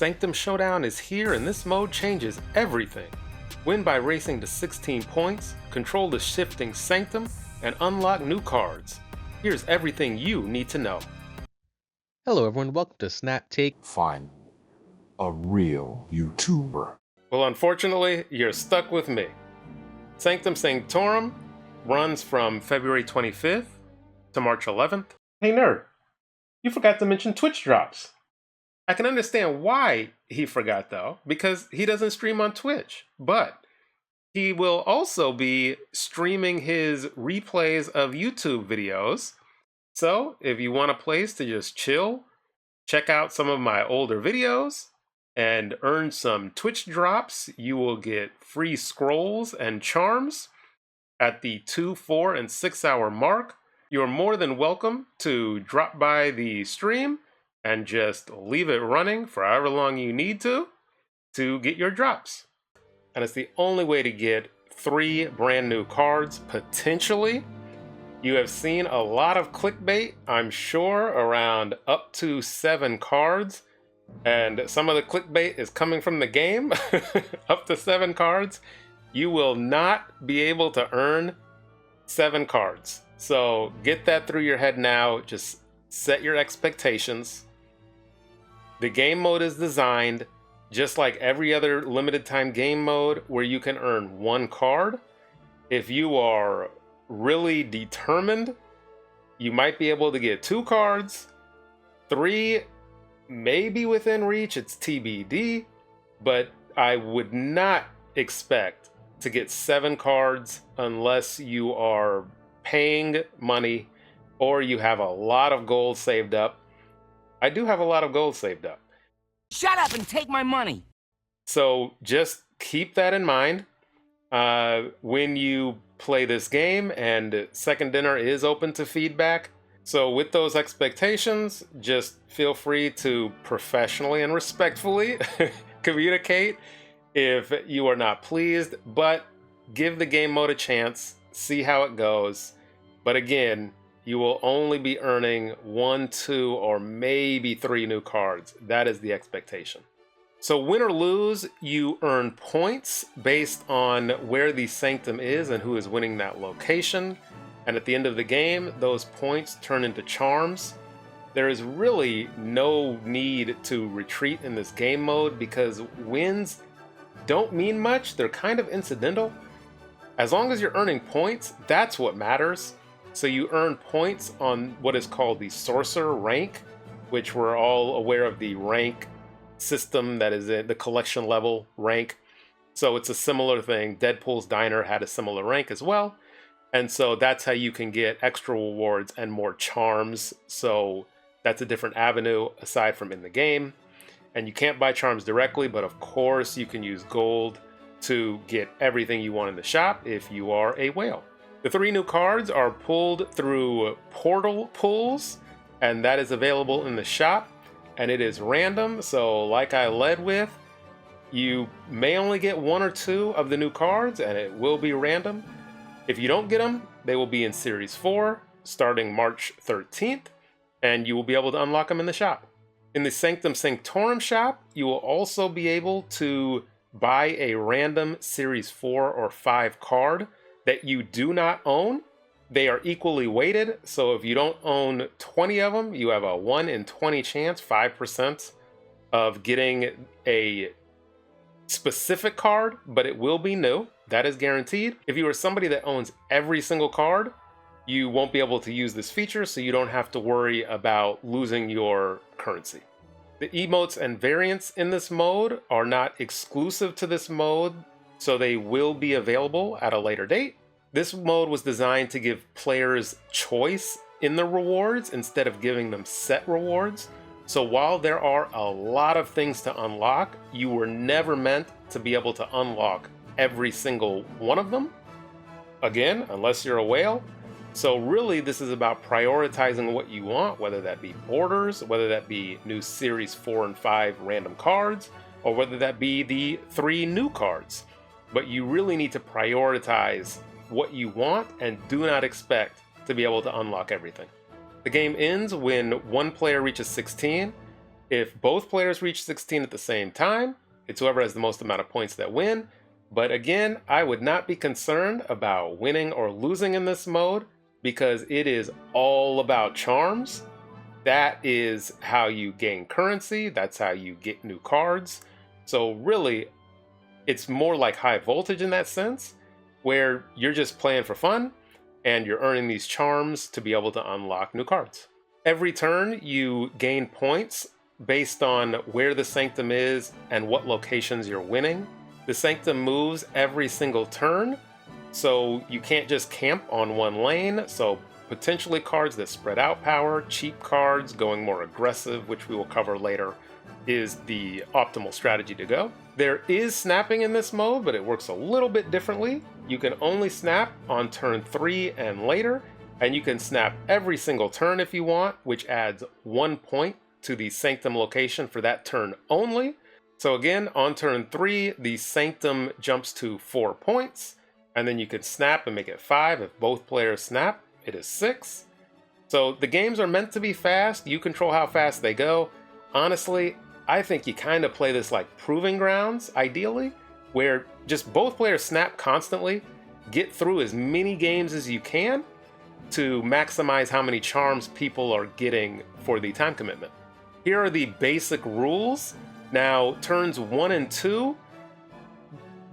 Sanctum Showdown is here, and this mode changes everything. Win by racing to 16 points, control the shifting Sanctum, and unlock new cards. Here's everything you need to know. Hello everyone, welcome to Snap Take. Find a real YouTuber. Well, unfortunately, you're stuck with me. Sanctum Sanctorum runs from February 25th to March 11th. Hey nerd, you forgot to mention Twitch drops. I can understand why he forgot though, because he doesn't stream on Twitch, but he will also be streaming his replays of YouTube videos. So if you want a place to just chill, check out some of my older videos, and earn some Twitch drops, you will get free scrolls and charms at the 2, 4, and 6 hour mark. You're more than welcome to drop by the stream and just leave it running for however long you need to get your drops. And it's the only way to get 3 brand new cards, potentially. You have seen a lot of clickbait, I'm sure, around up to 7 cards. And some of the clickbait is coming from the game, up to 7 cards. You will not be able to earn 7 cards. So get that through your head now. Just set your expectations. The game mode is designed just like every other limited time game mode where you can earn 1 card. If you are really determined, you might be able to get 2 cards, 3 maybe within reach, it's TBD, but I would not expect to get 7 cards unless you are paying money or you have a lot of gold saved up. I do have a lot of gold saved up. Shut up and take my money! So just keep that in mind when you play this game, and Second Dinner is open to feedback. So with those expectations, just feel free to professionally and respectfully communicate if you are not pleased, but give the game mode a chance, see how it goes. But again, you will only be earning 1, 2, or maybe 3 new cards. That is the expectation. So win or lose, you earn points based on where the Sanctum is and who is winning that location. And at the end of the game, those points turn into charms. There is really no need to retreat in this game mode because wins don't mean much. They're kind of incidental. As long as you're earning points, that's what matters. So you earn points on what is called the Sorcerer rank, which we're all aware of the rank system that is in the collection level rank. So it's a similar thing. Deadpool's Diner had a similar rank as well. And so that's how you can get extra rewards and more charms. So that's a different avenue aside from in the game. And you can't buy charms directly, but of course you can use gold to get everything you want in the shop if you are a whale. The 3 new cards are pulled through portal pulls, and that is available in the shop. And it is random, so like I led with, you may only get 1 or 2 of the new cards, and it will be random. If you don't get them, they will be in Series 4, starting March 13th, and you will be able to unlock them in the shop. In the Sanctum Sanctorum shop, you will also be able to buy a random Series 4 or 5 card that you do not own. They are equally weighted, so if you don't own 20 of them, you have a 1 in 20 chance, 5%, of getting a specific card, but it will be new. That is guaranteed. If you are somebody that owns every single card, you won't be able to use this feature, so you don't have to worry about losing your currency. The emotes and variants in this mode are not exclusive to this mode, so they will be available at a later date. This mode was designed to give players choice in the rewards instead of giving them set rewards. So while there are a lot of things to unlock, you were never meant to be able to unlock every single one of them. Again, unless you're a whale. So really this is about prioritizing what you want, whether that be borders, whether that be new Series 4 and 5 random cards, or whether that be the 3 new cards. But you really need to prioritize what you want and do not expect to be able to unlock everything. The game ends when 1 player reaches 16. If both players reach 16 at the same time, it's whoever has the most amount of points that win. But again, I would not be concerned about winning or losing in this mode because it is all about charms. That is how you gain currency. That's how you get new cards. So really, it's more like high voltage in that sense, where you're just playing for fun and you're earning these charms to be able to unlock new cards. Every turn, you gain points based on where the Sanctum is and what locations you're winning. The Sanctum moves every single turn, so you can't just camp on one lane. So potentially cards that spread out power, cheap cards going more aggressive, which we will cover later, is the optimal strategy to go. There is snapping in this mode, but it works a little bit differently. You can only snap on turn 3 and later, and you can snap every single turn if you want, which adds 1 point to the Sanctum location for that turn only. So again, on turn 3, the Sanctum jumps to 4 points, and then you can snap and make it 5. If both players snap, it is 6. So the games are meant to be fast. You control how fast they go. Honestly, I think you kind of play this like Proving Grounds, ideally, where just both players snap constantly, get through as many games as you can to maximize how many charms people are getting for the time commitment. Here are the basic rules. Now, turns 1 and 2,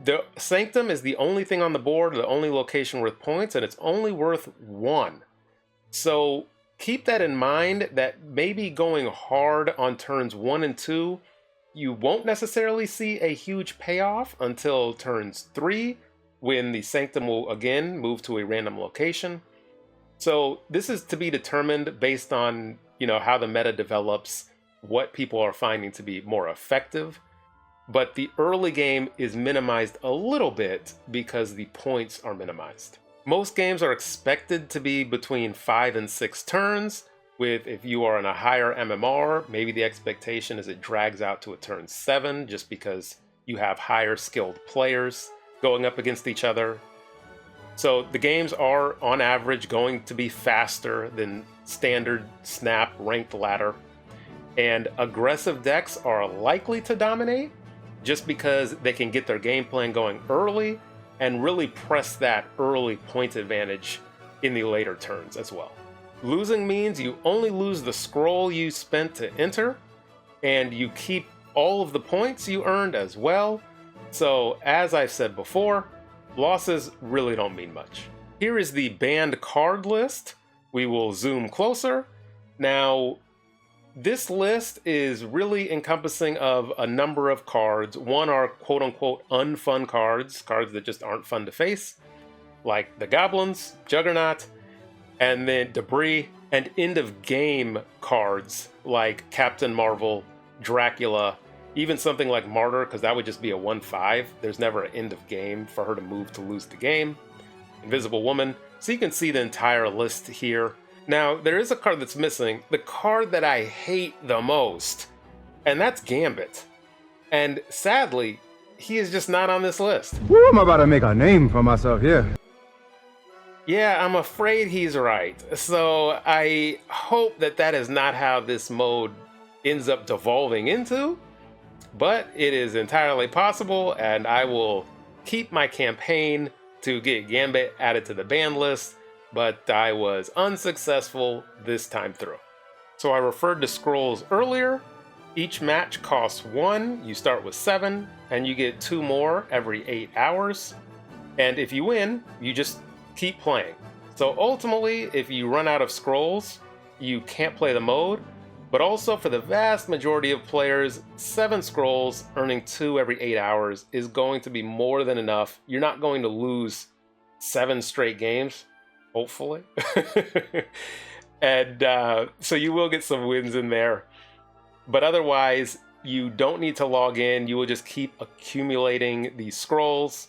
the Sanctum is the only thing on the board, the only location worth points, and it's only worth 1. So keep that in mind, that maybe going hard on turns 1 and 2, you won't necessarily see a huge payoff until turns 3, when the Sanctum will again move to a random location. So this is to be determined based on, how the meta develops, what people are finding to be more effective. But the early game is minimized a little bit because the points are minimized. Most games are expected to be between 5 and 6 turns, with if you are in a higher MMR, maybe the expectation is it drags out to a turn 7 just because you have higher skilled players going up against each other. So the games are, on average, going to be faster than standard Snap ranked ladder. And aggressive decks are likely to dominate just because they can get their game plan going early and really press that early point advantage in the later turns as well. Losing means you only lose the scroll you spent to enter, and you keep all of the points you earned as well. So as I've said before, losses really don't mean much. Here is the banned card list. We will zoom closer. Now, this list is really encompassing of a number of cards. One are quote-unquote unfun cards, cards that just aren't fun to face, like the Goblins, Juggernaut, and then Debris, and end-of-game cards like Captain Marvel, Dracula, even something like Martyr, because that would just be a 1/5. There's never an end-of-game for her to move to lose the game. Invisible Woman. So you can see the entire list here. Now, there is a card that's missing, the card that I hate the most, and that's Gambit. And sadly, he is just not on this list. Woo, I'm about to make a name for myself here. Yeah, I'm afraid he's right. So I hope that that is not how this mode ends up devolving into, but it is entirely possible, and I will keep my campaign to get Gambit added to the ban list, but I was unsuccessful this time through. So I referred to scrolls earlier. Each match costs 1, you start with 7, and you get 2 more every 8 hours. And if you win, you just keep playing. So ultimately, if you run out of scrolls, you can't play the mode, but also for the vast majority of players, 7 scrolls earning 2 every 8 hours is going to be more than enough. You're not going to lose 7 straight games, hopefully. And so you will get some wins in there. But otherwise, you don't need to log in. You will just keep accumulating these scrolls,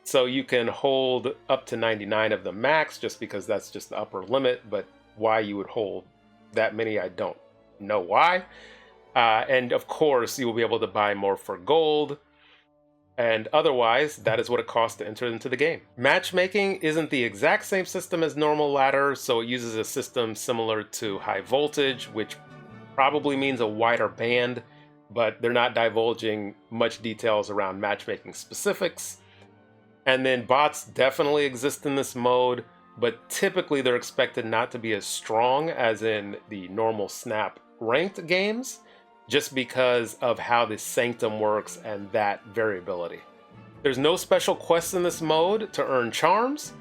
so you can hold up to 99 of the max, just because that's just the upper limit. But why you would hold that many, I don't know why. And of course, you will be able to buy more for gold. And otherwise, that is what it costs to enter into the game. Matchmaking isn't the exact same system as normal ladder, so it uses a system similar to high voltage, which probably means a wider band, but they're not divulging much details around matchmaking specifics. And then bots definitely exist in this mode, but typically they're expected not to be as strong as in the normal Snap ranked games, just because of how the Sanctum works and that variability. There's no special quests in this mode to earn charms,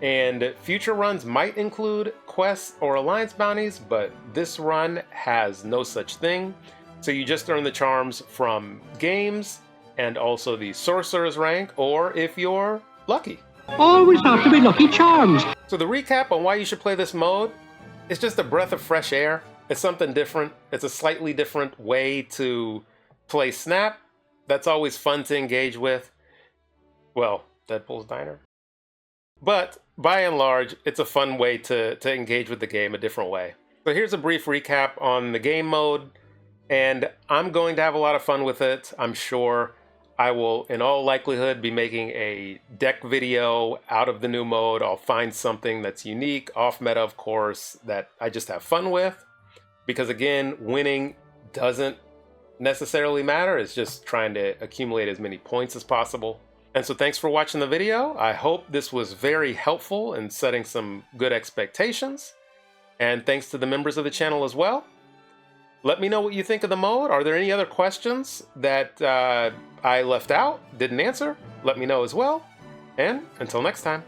and future runs might include quests or alliance bounties, but this run has no such thing. So you just earn the charms from games and also the sorcerer's rank, or if you're lucky. Always have to be Lucky Charms. So the recap on why you should play this mode is just a breath of fresh air. It's something different. It's a slightly different way to play Snap. That's always fun to engage with. Well, Deadpool's Diner. But by and large, it's a fun way to engage with the game a different way. So here's a brief recap on the game mode, and I'm going to have a lot of fun with it. I'm sure I will, in all likelihood, be making a deck video out of the new mode. I'll find something that's unique, off meta of course, that I just have fun with. Because again, winning doesn't necessarily matter. It's just trying to accumulate as many points as possible. And so thanks for watching the video. I hope this was very helpful in setting some good expectations. And thanks to the members of the channel as well. Let me know what you think of the mode. Are there any other questions that I left out, didn't answer? Let me know as well. And until next time.